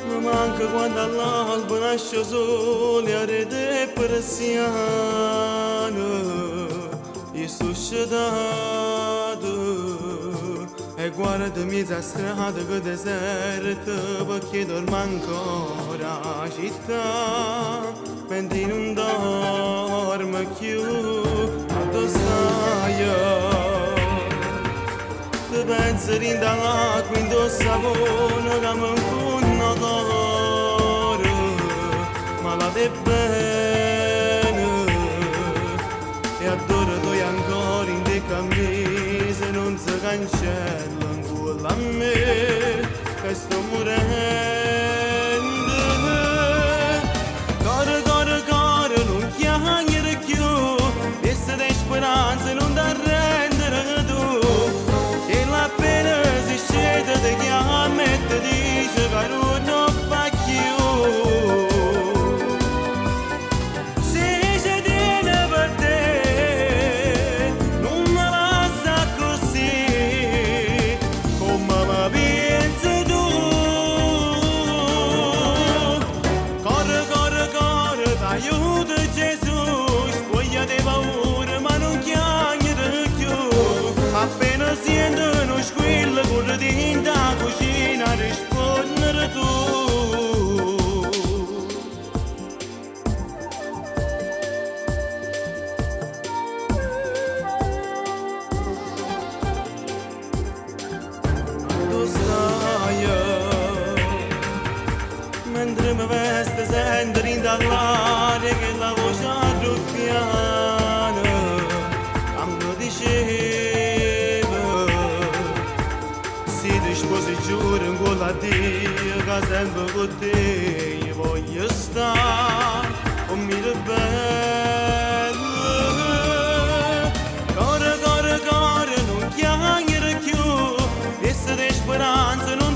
Mi manca quando all'alba nasce sole a rete persiana e suscitato e guarda mezza strada che deserta perché dorme ancora la città mentre non dorme più addosso ti pensi dall'acqua indosso sapone che mi infonno d'oro ma la te bene e adoro tu ancora in te cammese non si cancella ancora a me che sto morendo core non chiamare più e se dai speranze non ti arrendere tu e la pena si scende ti chiama e ti dice che non fa più se ci tiene per te non me lascia così come mi pensi tu corre t'aiuta Gesù voglia di paura ma non chiamare più appena sento uno squillo corre dentro la cucina a rispondere tu tu stai mentre mi veste sento dall'aria che la voce arruffiana mi diceva si ti sposi giuro con la Dio che sempre con te io voglio stare o mi ribello corre non chiamare più e se di speranza non